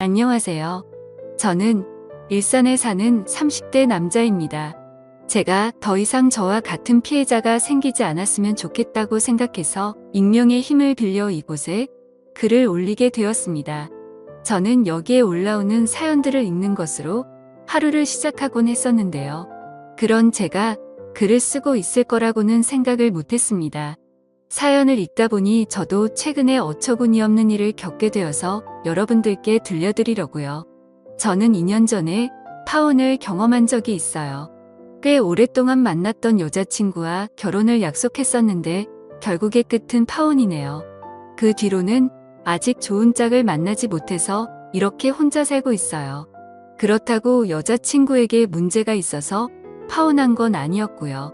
안녕하세요. 저는 일산에 사는 30대 남자입니다. 제가 더 이상 저와 같은 피해자가 생기지 않았으면 좋겠다고 생각해서 익명의 힘을 빌려 이곳에 글을 올리게 되었습니다. 저는 여기에 올라오는 사연들을 읽는 것으로 하루를 시작하곤 했었는데요. 그런 제가 글을 쓰고 있을 거라고는 생각을 못했습니다. 사연을 읽다 보니 저도 최근에 어처구니 없는 일을 겪게 되어서 여러분들께 들려드리려고요. 저는 2년 전에 파혼을 경험한 적이 있어요. 꽤 오랫동안 만났던 여자친구와 결혼을 약속했었는데 결국의 끝은 파혼이네요. 그 뒤로는 아직 좋은 짝을 만나지 못해서 이렇게 혼자 살고 있어요. 그렇다고 여자친구에게 문제가 있어서 파혼한 건 아니었고요.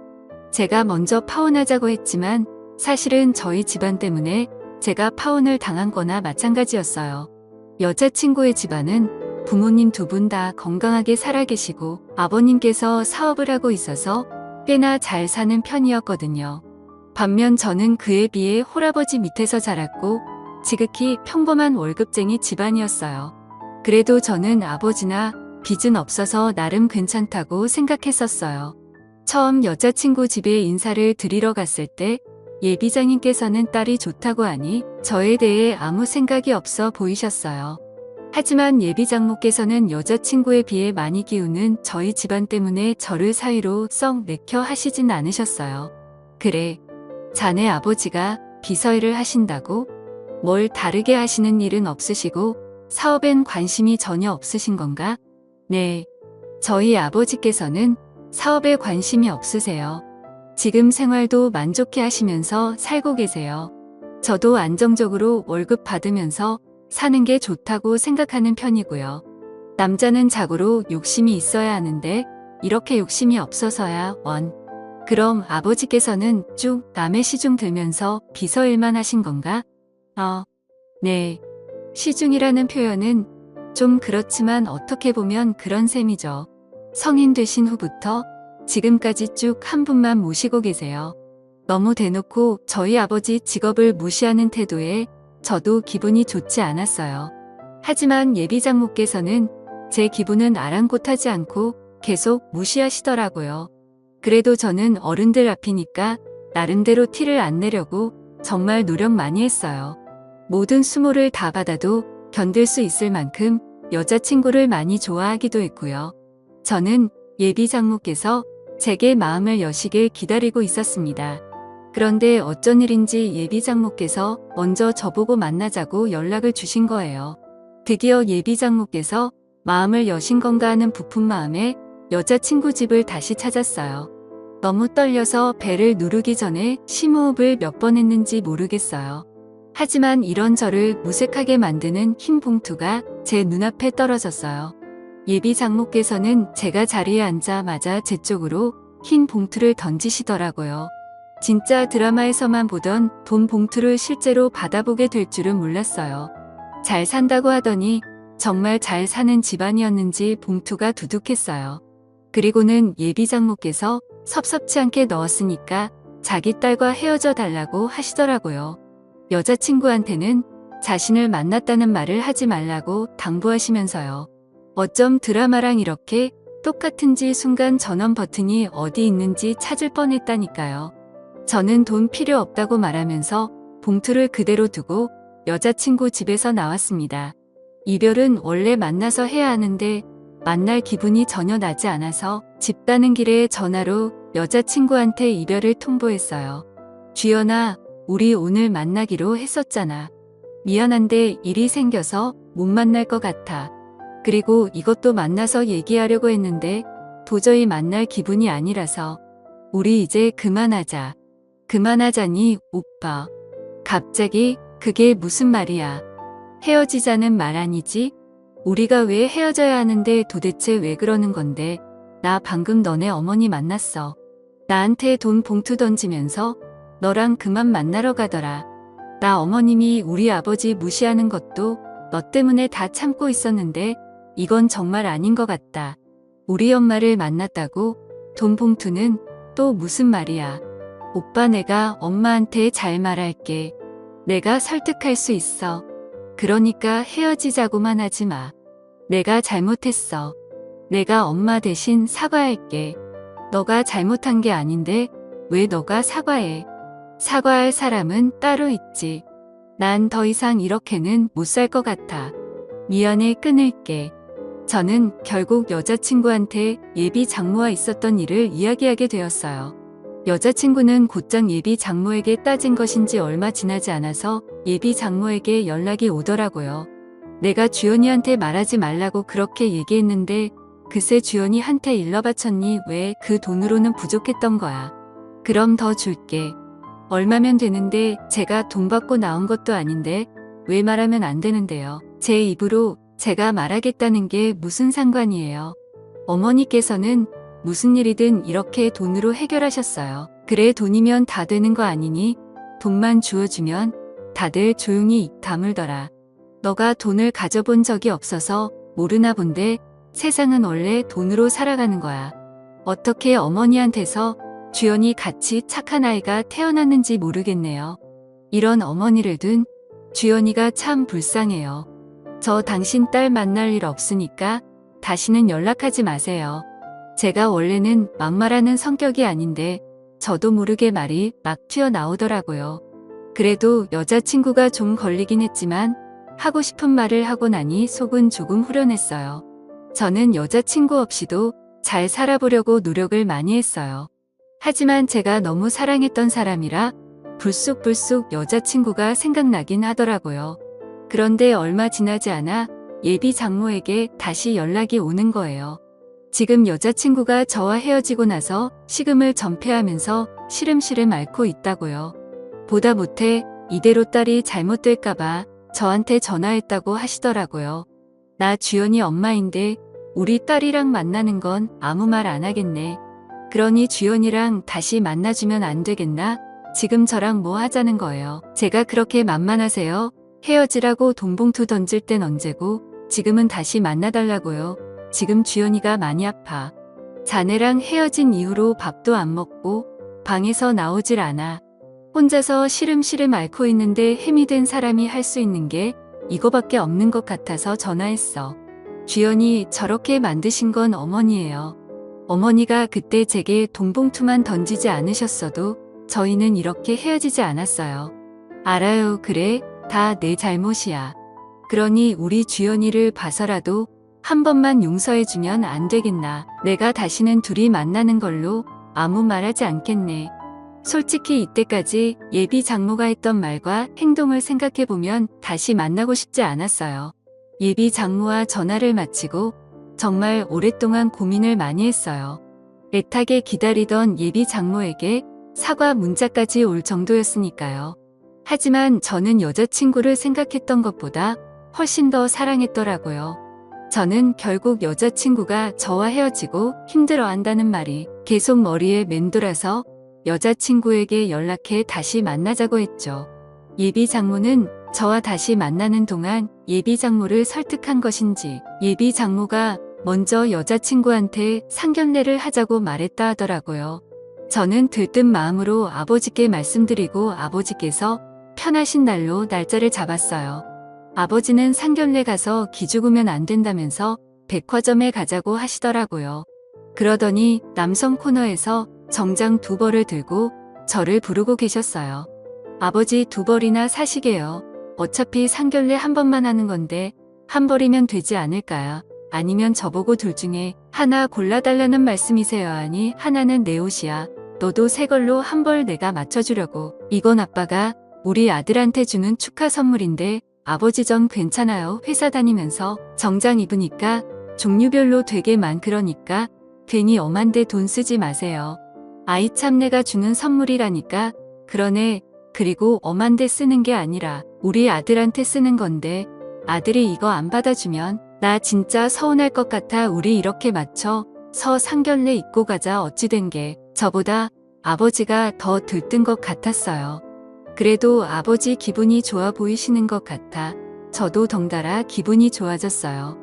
제가 먼저 파혼하자고 했지만 사실은 저희 집안 때문에 제가 파혼을 당한 거나 마찬가지였어요. 여자친구의 집안은 부모님 두 분 다 건강하게 살아계시고 아버님께서 사업을 하고 있어서 꽤나 잘 사는 편이었거든요. 반면 저는 그에 비해 홀아버지 밑에서 자랐고 지극히 평범한 월급쟁이 집안이었어요. 그래도 저는 아버지나 빚은 없어서 나름 괜찮다고 생각했었어요. 처음 여자친구 집에 인사를 드리러 갔을 때 예비장님께서는 딸이 좋다고 하니 저에 대해 아무 생각이 없어 보이셨어요. 하지만 예비장모께서는 여자친구에 비해 많이 기우는 저희 집안 때문에 저를 사위로 썩 내켜 하시진 않으셨어요. 그래, 자네 아버지가 비서일을 하신다고? 뭘 다르게 하시는 일은 없으시고 사업엔 관심이 전혀 없으신 건가? 네, 저희 아버지께서는 사업에 관심이 없으세요. 지금 생활도 만족해 하시면서 살고 계세요. 저도 안정적으로 월급 받으면서 사는 게 좋다고 생각하는 편이고요. 남자는 자고로 욕심이 있어야 하는데 이렇게 욕심이 없어서야 원. 그럼 아버지께서는 쭉 남의 시중 들면서 비서일만 하신 건가? 네. 시중이라는 표현은 좀 그렇지만 어떻게 보면 그런 셈이죠. 성인 되신 후부터 지금까지 쭉 한 분만 모시고 계세요. 너무 대놓고 저희 아버지 직업을 무시하는 태도에 저도 기분이 좋지 않았어요. 하지만 예비장모께서는 제 기분은 아랑곳하지 않고 계속 무시하시더라고요. 그래도 저는 어른들 앞이니까 나름대로 티를 안 내려고 정말 노력 많이 했어요. 모든 수모를 다 받아도 견딜 수 있을 만큼 여자친구를 많이 좋아하기도 했고요. 저는 예비장모께서 제게 마음을 여시길 기다리고 있었습니다. 그런데 어쩐 일인지 예비장모께서 먼저 저보고 만나자고 연락을 주신 거예요. 드디어 예비장모께서 마음을 여신 건가 하는 부푼 마음에 여자친구 집을 다시 찾았어요. 너무 떨려서 배를 누르기 전에 심호흡을 몇 번 했는지 모르겠어요. 하지만 이런 저를 무색하게 만드는 흰 봉투가 제 눈앞에 떨어졌어요. 예비장모께서는 제가 자리에 앉자마자 제 쪽으로 흰 봉투를 던지시더라고요. 진짜 드라마에서만 보던 돈 봉투를 실제로 받아보게 될 줄은 몰랐어요. 잘 산다고 하더니 정말 잘 사는 집안이었는지 봉투가 두둑했어요. 그리고는 예비장모께서 섭섭치 않게 넣었으니까 자기 딸과 헤어져 달라고 하시더라고요. 여자친구한테는 자신을 만났다는 말을 하지 말라고 당부하시면서요. 어쩜 드라마랑 이렇게 똑같은지 순간 전원 버튼이 어디 있는지 찾을 뻔했다니까요. 저는 돈 필요 없다고 말하면서 봉투를 그대로 두고 여자친구 집에서 나왔습니다. 이별은 원래 만나서 해야 하는데 만날 기분이 전혀 나지 않아서 집 가는 길에 전화로 여자친구한테 이별을 통보했어요. 주연아, 우리 오늘 만나기로 했었잖아. 미안한데 일이 생겨서 못 만날 것 같아. 그리고 이것도 만나서 얘기하려고 했는데 도저히 만날 기분이 아니라서 우리 이제 그만하자. 그만하자니 오빠. 갑자기 그게 무슨 말이야. 헤어지자는 말 아니지? 우리가 왜 헤어져야 하는데 도대체 왜 그러는 건데. 나 방금 너네 어머니 만났어. 나한테 돈 봉투 던지면서 너랑 그만 만나러 가더라. 나 어머님이 우리 아버지 무시하는 것도 너 때문에 다 참고 있었는데 이건 정말 아닌 것 같다. 우리 엄마를 만났다고 돈 봉투는 또 무슨 말이야. 오빠 내가 엄마한테 잘 말할게. 내가 설득할 수 있어. 그러니까 헤어지자고만 하지 마. 내가 잘못했어. 내가 엄마 대신 사과할게. 너가 잘못한 게 아닌데 왜 너가 사과해? 사과할 사람은 따로 있지. 난 더 이상 이렇게는 못 살 것 같아. 미안해, 끊을게. 저는 결국 여자친구한테 예비 장모와 있었던 일을 이야기하게 되었어요. 여자친구는 곧장 예비 장모에게 따진 것인지 얼마 지나지 않아서 예비 장모에게 연락이 오더라고요. 내가 주연이한테 말하지 말라고 그렇게 얘기했는데 글쎄 주연이 한테 일러 바쳤니? 왜 그 돈으로는 부족했던 거야. 그럼 더 줄게. 얼마면 되는데 제가 돈 받고 나온 것도 아닌데 왜 말하면 안 되는데요. 제 입으로 제가 말하겠다는 게 무슨 상관이에요. 어머니께서는 무슨 일이든 이렇게 돈으로 해결하셨어요. 그래 돈이면 다 되는 거 아니니? 돈만 주어주면 다들 조용히 입 다물더라. 너가 돈을 가져본 적이 없어서 모르나 본데 세상은 원래 돈으로 살아가는 거야. 어떻게 어머니한테서 주연이 같이 착한 아이가 태어났는지 모르겠네요. 이런 어머니를 둔 주연이가 참 불쌍해요. 저 당신 딸 만날 일 없으니까 다시는 연락하지 마세요. 제가 원래는 막말하는 성격이 아닌데 저도 모르게 말이 막 튀어나오더라고요. 그래도 여자친구가 좀 걸리긴 했지만 하고 싶은 말을 하고 나니 속은 조금 후련했어요. 저는 여자친구 없이도 잘 살아보려고 노력을 많이 했어요. 하지만 제가 너무 사랑했던 사람이라 불쑥불쑥 여자친구가 생각나긴 하더라고요. 그런데 얼마 지나지 않아 예비 장모에게 다시 연락이 오는 거예요. 지금 여자친구가 저와 헤어지고 나서 식음을 전폐하면서 시름시름 앓고 있다고요. 보다 못해 이대로 딸이 잘못될까봐 저한테 전화했다고 하시더라고요. 나 주연이 엄마인데 우리 딸이랑 만나는 건 아무 말 안 하겠네. 그러니 주연이랑 다시 만나주면 안 되겠나? 지금 저랑 뭐 하자는 거예요. 제가 그렇게 만만하세요? 헤어지라고 돈봉투 던질 땐 언제고 지금은 다시 만나달라고요. 지금 주연이가 많이 아파. 자네랑 헤어진 이후로 밥도 안 먹고 방에서 나오질 않아. 혼자서 시름시름 앓고 있는데 힘이 된 사람이 할 수 있는 게 이거밖에 없는 것 같아서 전화했어. 주연이 저렇게 만드신 건 어머니예요. 어머니가 그때 제게 돈봉투만 던지지 않으셨어도 저희는 이렇게 헤어지지 않았어요. 알아요. 그래. 다 내 잘못이야. 그러니 우리 주연이를 봐서라도 한 번만 용서해주면 안 되겠나. 내가 다시는 둘이 만나는 걸로 아무 말하지 않겠네. 솔직히 이때까지 예비 장모가 했던 말과 행동을 생각해보면 다시 만나고 싶지 않았어요. 예비 장모와 전화를 마치고 정말 오랫동안 고민을 많이 했어요. 애타게 기다리던 예비 장모에게 사과 문자까지 올 정도였으니까요. 하지만 저는 여자친구를 생각했던 것보다 훨씬 더 사랑했더라고요. 저는 결국 여자친구가 저와 헤어지고 힘들어한다는 말이 계속 머리에 맴돌아서 여자친구에게 연락해 다시 만나자고 했죠. 예비 장모는 저와 다시 만나는 동안 예비 장모를 설득한 것인지 예비 장모가 먼저 여자친구한테 상견례를 하자고 말했다 하더라고요. 저는 들뜬 마음으로 아버지께 말씀드리고 아버지께서 편하신 날로 날짜를 잡았어요. 아버지는 상견례 가서 기죽으면 안 된다면서 백화점에 가자고 하시더라고요. 그러더니 남성 코너에서 정장 2벌을 들고 저를 부르고 계셨어요. 아버지 2벌이나 사시게요. 어차피 상견례 한 번만 하는 건데 한 벌이면 되지 않을까요? 아니면 저보고 둘 중에 하나 골라달라는 말씀이세요? 아니 하나는 내 옷이야. 너도 새 걸로 한 벌 내가 맞춰주려고. 이건 아빠가 우리 아들한테 주는 축하 선물인데 아버지 전 괜찮아요. 회사 다니면서 정장 입으니까 종류별로 되게 그러니까 괜히 엄한데 돈 쓰지 마세요. 아이 참 내가 주는 선물이라니까. 그러네. 그리고 엄한데 쓰는 게 아니라 우리 아들한테 쓰는 건데 아들이 이거 안 받아주면 나 진짜 서운할 것 같아. 우리 이렇게 맞춰 서 상견례 입고 가자. 어찌 된 게 저보다 아버지가 더 들뜬 것 같았어요. 그래도 아버지 기분이 좋아 보이시는 것 같아 저도 덩달아 기분이 좋아졌어요.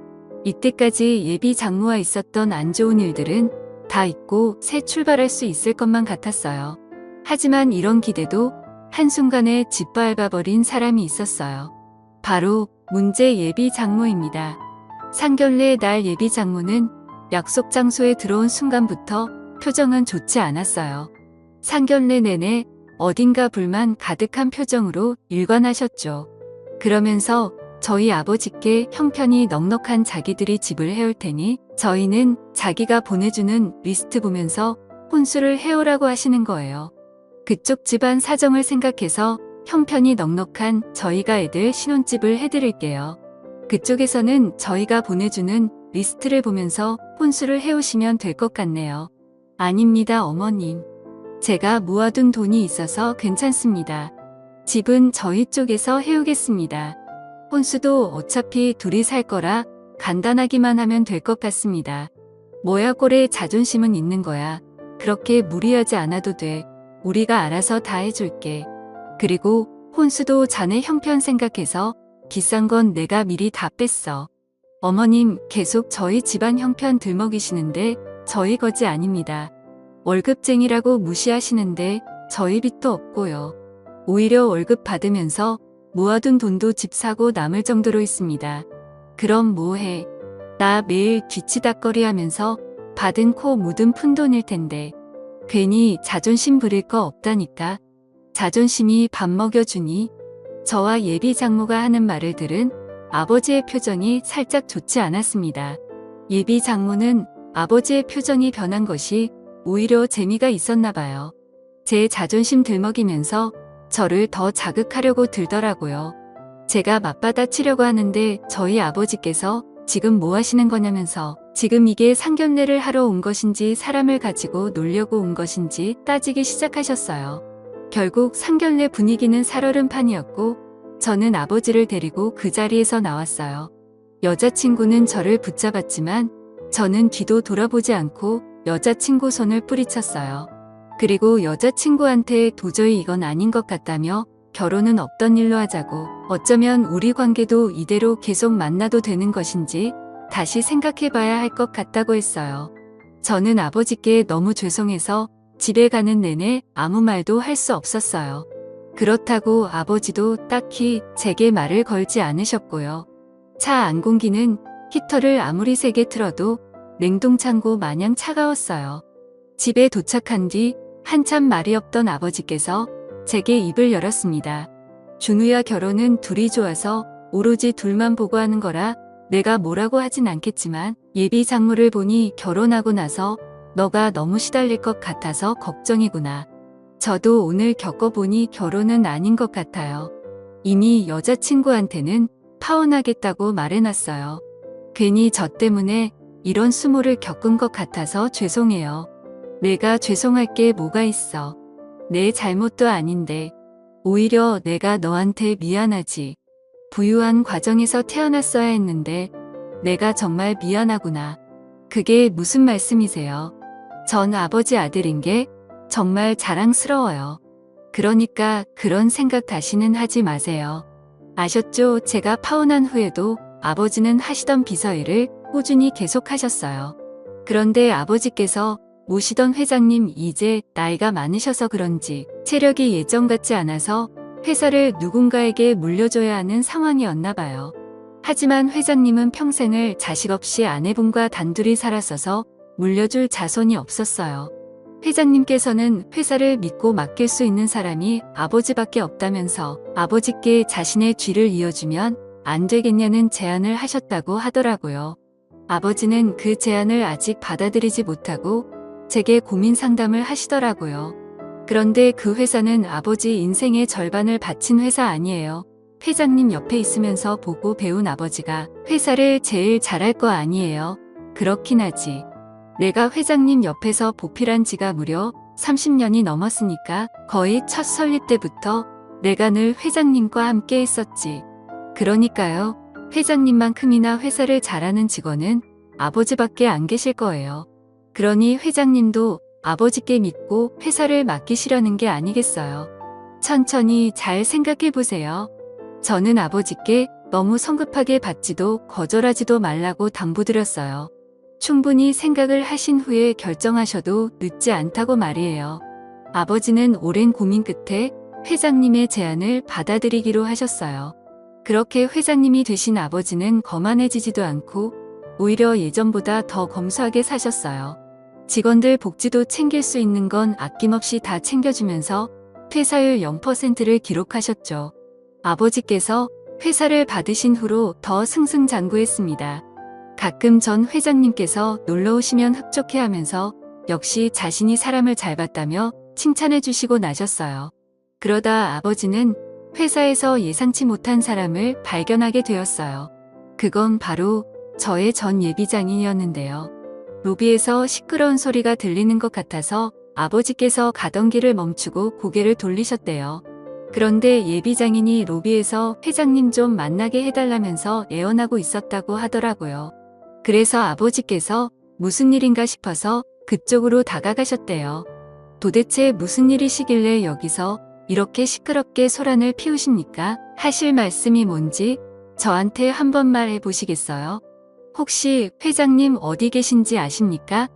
이때까지 예비 장모와 있었던 안 좋은 일들은 다 잊고 새 출발할 수 있을 것만 같았어요. 하지만 이런 기대도 한순간에 짓밟아버린 사람이 있었어요. 바로 문제 예비 장모입니다. 상견례 날 예비 장모는 약속 장소에 들어온 순간부터 표정은 좋지 않았어요. 상견례 내내 어딘가 불만 가득한 표정으로 일관하셨죠. 그러면서 저희 아버지께 형편이 넉넉한 자기들이 집을 해올 테니 저희는 자기가 보내주는 리스트 보면서 혼수를 해오라고 하시는 거예요. 그쪽 집안 사정을 생각해서 형편이 넉넉한 저희가 애들 신혼집을 해드릴게요. 그쪽에서는 저희가 보내주는 리스트를 보면서 혼수를 해오시면 될 것 같네요. 아닙니다, 어머님. 제가 모아둔 돈이 있어서 괜찮습니다. 집은 저희 쪽에서 해오겠습니다. 혼수도 어차피 둘이 살 거라 간단하기만 하면 될 것 같습니다. 뭐야 꼴에 자존심은 있는 거야. 그렇게 무리하지 않아도 돼. 우리가 알아서 다 해줄게. 그리고 혼수도 자네 형편 생각해서 비싼 건 내가 미리 다 뺐어. 어머님 계속 저희 집안 형편 들먹이시는데 저희 거지 아닙니다. 월급쟁이라고 무시하시는데 저희 빚도 없고요. 오히려 월급 받으면서 모아둔 돈도 집 사고 남을 정도로 있습니다. 그럼 뭐해? 나 매일 뒤치다꺼리 하면서 받은 코 묻은 푼돈일 텐데. 괜히 자존심 부릴 거 없다니까. 자존심이 밥 먹여주니. 저와 예비 장모가 하는 말을 들은 아버지의 표정이 살짝 좋지 않았습니다. 예비 장모는 아버지의 표정이 변한 것이 오히려 재미가 있었나 봐요. 제 자존심 들먹이면서 저를 더 자극하려고 들더라고요. 제가 맞받아치려고 하는데 저희 아버지께서 지금 뭐 하시는 거냐면서 지금 이게 상견례를 하러 온 것인지 사람을 가지고 놀려고 온 것인지 따지기 시작하셨어요. 결국 상견례 분위기는 살얼음판이었고 저는 아버지를 데리고 그 자리에서 나왔어요. 여자친구는 저를 붙잡았지만 저는 뒤도 돌아보지 않고 여자친구 손을 뿌리쳤어요. 그리고 여자친구한테 도저히 이건 아닌 것 같다며 결혼은 없던 일로 하자고, 어쩌면 우리 관계도 이대로 계속 만나도 되는 것인지 다시 생각해봐야 할 것 같다고 했어요. 저는 아버지께 너무 죄송해서 집에 가는 내내 아무 말도 할 수 없었어요. 그렇다고 아버지도 딱히 제게 말을 걸지 않으셨고요. 차 안공기는 히터를 아무리 세게 틀어도 냉동창고 마냥 차가웠어요. 집에 도착한 뒤 한참 말이 없던 아버지께서 제게 입을 열었습니다. 준우야, 결혼은 둘이 좋아서 오로지 둘만 보고 하는 거라 내가 뭐라고 하진 않겠지만 예비 장모를 보니 결혼하고 나서 너가 너무 시달릴 것 같아서 걱정이구나. 저도 오늘 겪어보니 결혼은 아닌 것 같아요. 이미 여자친구한테는 파혼하겠다고 말해놨어요. 괜히 저 때문에 이런 수모를 겪은 것 같아서 죄송해요. 내가 죄송할 게 뭐가 있어. 내 잘못도 아닌데. 오히려 내가 너한테 미안하지. 부유한 과정에서 태어났어야 했는데 내가 정말 미안하구나. 그게 무슨 말씀이세요? 전 아버지 아들인 게 정말 자랑스러워요. 그러니까 그런 생각 다시는 하지 마세요. 아셨죠? 제가 파혼한 후에도 아버지는 하시던 비서일을 꾸준히 계속하셨어요. 그런데 아버지께서 모시던 회장님 이제 나이가 많으셔서 그런지 체력이 예전 같지 않아서 회사를 누군가에게 물려줘야 하는 상황이었나 봐요. 하지만 회장님은 평생을 자식 없이 아내분과 단둘이 살았어서 물려줄 자손이 없었어요. 회장님께서는 회사를 믿고 맡길 수 있는 사람이 아버지밖에 없다면서 아버지께 자신의 뒤를 이어주면 안 되겠냐는 제안을 하셨다고 하더라고요. 아버지는 그 제안을 아직 받아들이지 못하고 제게 고민 상담을 하시더라고요. 그런데 그 회사는 아버지 인생의 절반을 바친 회사 아니에요. 회장님 옆에 있으면서 보고 배운 아버지가 회사를 제일 잘할 거 아니에요. 그렇긴 하지. 내가 회장님 옆에서 보필한 지가 무려 30년이 넘었으니까 거의 첫 설립 때부터 내가 늘 회장님과 함께 했었지. 그러니까요. 회장님만큼이나 회사를 잘하는 직원은 아버지밖에 안 계실 거예요. 그러니 회장님도 아버지께 믿고 회사를 맡기시려는 게 아니겠어요. 천천히 잘 생각해 보세요. 저는 아버지께 너무 성급하게 받지도 거절하지도 말라고 당부드렸어요. 충분히 생각을 하신 후에 결정하셔도 늦지 않다고 말이에요. 아버지는 오랜 고민 끝에 회장님의 제안을 받아들이기로 하셨어요. 그렇게 회장님이 되신 아버지는 거만해지지도 않고 오히려 예전보다 더 검소하게 사셨어요. 직원들 복지도 챙길 수 있는 건 아낌없이 다 챙겨주면서 퇴사율 0%를 기록하셨죠. 아버지께서 회사를 받으신 후로 더 승승장구했습니다. 가끔 전 회장님께서 놀러 오시면 흡족해하면서 역시 자신이 사람을 잘 봤다며 칭찬해 주시고 나셨어요. 그러다 아버지는 회사에서 예상치 못한 사람을 발견하게 되었어요. 그건 바로 저의 전 예비장인이었는데요. 로비에서 시끄러운 소리가 들리는 것 같아서 아버지께서 가던 길을 멈추고 고개를 돌리셨대요. 그런데 예비장인이 로비에서 회장님 좀 만나게 해달라면서 애원하고 있었다고 하더라고요. 그래서 아버지께서 무슨 일인가 싶어서 그쪽으로 다가가셨대요. 도대체 무슨 일이시길래 여기서 이렇게 시끄럽게 소란을 피우십니까? 하실 말씀이 뭔지 저한테 한번 말해 보시겠어요? 혹시 회장님 어디 계신지 아십니까?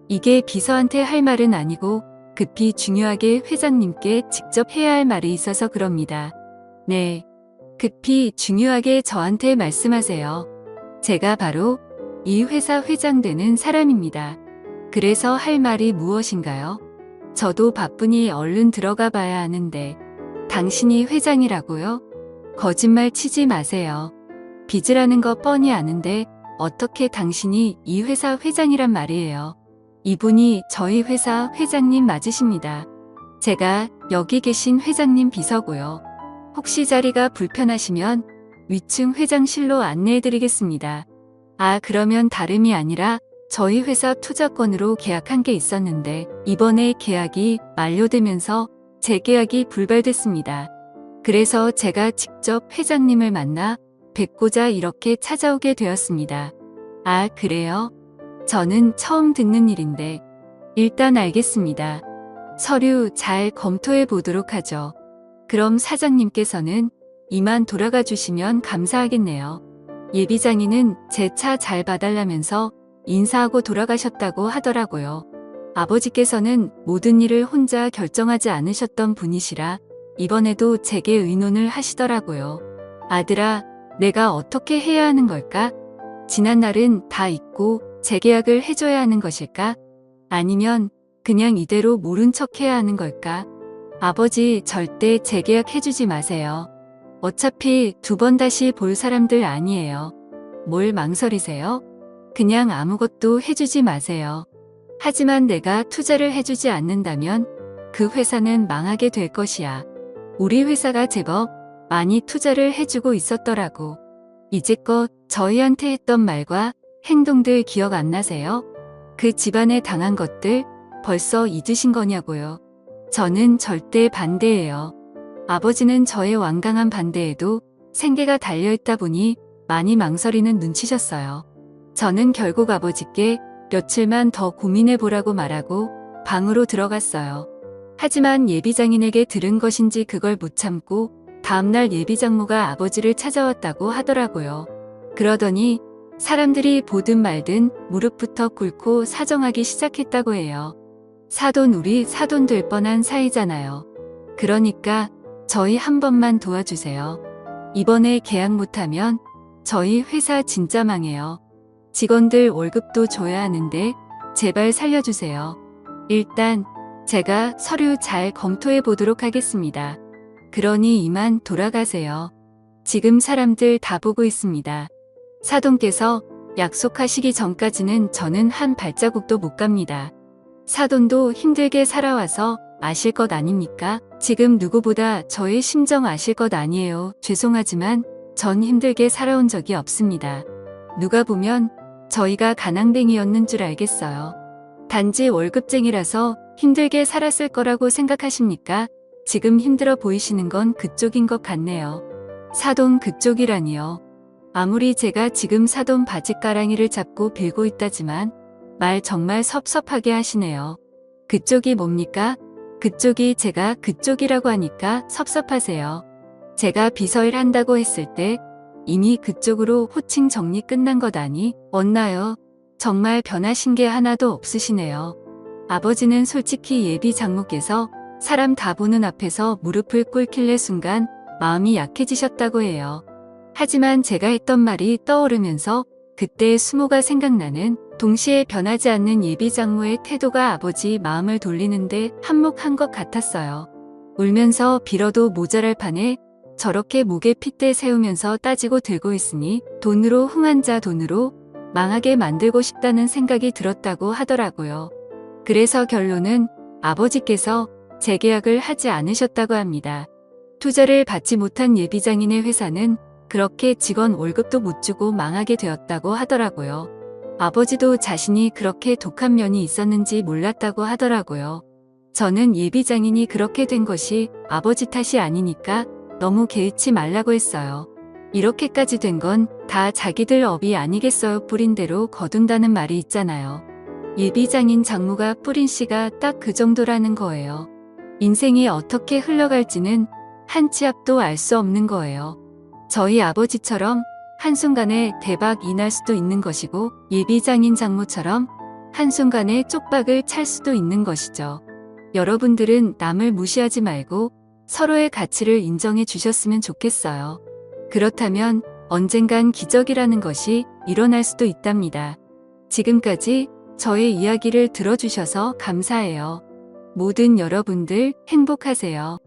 이게 비서한테 할 말은 아니고 급히 중요하게 회장님께 직접 해야 할 말이 있어서 그럽니다. 네. 급히 중요하게 저한테 말씀하세요. 제가 바로 이 회사 회장 되는 사람입니다. 그래서 할 말이 무엇인가요? 저도 바쁘니 얼른 들어가 봐야 하는데 당신이 회장이라고요? 거짓말 치지 마세요. 빚으라는 거 뻔히 아는데 어떻게 당신이 이 회사 회장이란 말이에요. 이분이 저희 회사 회장님 맞으십니다. 제가 여기 계신 회장님 비서고요. 혹시 자리가 불편하시면 위층 회장실로 안내해드리겠습니다. 아, 그러면 다름이 아니라 저희 회사 투자권으로 계약한 게 있었는데 이번에 계약이 만료되면서 재계약이 불발됐습니다. 그래서 제가 직접 회장님을 만나 뵙고자 이렇게 찾아오게 되었습니다. 아, 그래요? 저는 처음 듣는 일인데 일단 알겠습니다. 서류 잘 검토해 보도록 하죠. 그럼 사장님께서는 이만 돌아가 주시면 감사하겠네요. 예비장인은 제 차 잘 봐달라면서 인사하고 돌아가셨다고 하더라고요. 아버지께서는 모든 일을 혼자 결정하지 않으셨던 분이시라 이번에도 제게 의논을 하시더라고요. 아들아, 내가 어떻게 해야 하는 걸까? 지난 날은 다 잊고 재계약을 해줘야 하는 것일까? 아니면 그냥 이대로 모른 척 해야 하는 걸까? 아버지, 절대 재계약 해주지 마세요. 어차피 두 번 다시 볼 사람들 아니에요. 뭘 망설이세요? 그냥 아무것도 해주지 마세요. 하지만 내가 투자를 해주지 않는다면 그 회사는 망하게 될 것이야. 우리 회사가 제법 많이 투자를 해주고 있었더라고. 이제껏 저희한테 했던 말과 행동들 기억 안 나세요? 그 집안에 당한 것들 벌써 잊으신 거냐고요. 저는 절대 반대예요. 아버지는 저의 완강한 반대에도 생계가 달려있다 보니 많이 망설이는 눈치셨어요. 저는 결국 아버지께 며칠만 더 고민해보라고 말하고 방으로 들어갔어요. 하지만 예비장인에게 들은 것인지 그걸 못 참고 다음날 예비장모가 아버지를 찾아왔다고 하더라고요. 그러더니 사람들이 보든 말든 무릎부터 꿇고 사정하기 시작했다고 해요. 사돈, 우리 사돈 될 뻔한 사이잖아요. 그러니까 저희 한 번만 도와주세요. 이번에 계약 못하면 저희 회사 진짜 망해요. 직원들 월급도 줘야 하는데 제발 살려주세요. 일단 제가 서류 잘 검토해 보도록 하겠습니다. 그러니 이만 돌아가세요. 지금 사람들 다 보고 있습니다. 사돈께서 약속하시기 전까지는 저는 한 발자국도 못 갑니다. 사돈도 힘들게 살아와서 아실 것 아닙니까? 지금 누구보다 저의 심정 아실 것 아니에요. 죄송하지만 전 힘들게 살아온 적이 없습니다. 누가 보면 저희가 가난뱅이였는 줄 알겠어요. 단지 월급쟁이라서 힘들게 살았을 거라고 생각하십니까? 지금 힘들어 보이시는 건 그쪽인 것 같네요. 사돈 그쪽이라니요. 아무리 제가 지금 사돈 바짓가랑이를 잡고 빌고 있다지만 말 정말 섭섭하게 하시네요. 그쪽이 뭡니까? 그쪽이 제가 그쪽이라고 하니까 섭섭하세요. 제가 비서일 한다고 했을 때 이미 그쪽으로 호칭 정리 끝난 것 아니? 없나요? 정말 변하신 게 하나도 없으시네요. 아버지는 솔직히 예비 장모께서 사람 다 보는 앞에서 무릎을 꿇길래 순간 마음이 약해지셨다고 해요. 하지만 제가 했던 말이 떠오르면서 그때의 수모가 생각나는, 동시에 변하지 않는 예비장모의 태도가 아버지 마음을 돌리는데 한몫한 것 같았어요. 울면서 빌어도 모자랄 판에 저렇게 목에 핏대 세우면서 따지고 들고 있으니 돈으로 흥한 자 돈으로 망하게 만들고 싶다는 생각이 들었다고 하더라고요. 그래서 결론은 아버지께서 재계약을 하지 않으셨다고 합니다. 투자를 받지 못한 예비장인의 회사는 그렇게 직원 월급도 못 주고 망하게 되었다고 하더라고요. 아버지도 자신이 그렇게 독한 면이 있었는지 몰랐다고 하더라고요. 저는 예비장인이 그렇게 된 것이 아버지 탓이 아니니까 너무 개의치 말라고 했어요. 이렇게까지 된 건 다 자기들 업이 아니겠어요. 뿌린 대로 거둔다는 말이 있잖아요. 예비장인 장모가 뿌린 씨가 딱 그 정도라는 거예요. 인생이 어떻게 흘러갈지는 한 치 앞도 알 수 없는 거예요. 저희 아버지처럼 한순간에 대박이 날 수도 있는 것이고 예비장인 장모처럼 한순간에 쪽박을 찰 수도 있는 것이죠. 여러분들은 남을 무시하지 말고 서로의 가치를 인정해 주셨으면 좋겠어요. 그렇다면 언젠간 기적이라는 것이 일어날 수도 있답니다. 지금까지 저의 이야기를 들어주셔서 감사해요. 모든 여러분들 행복하세요.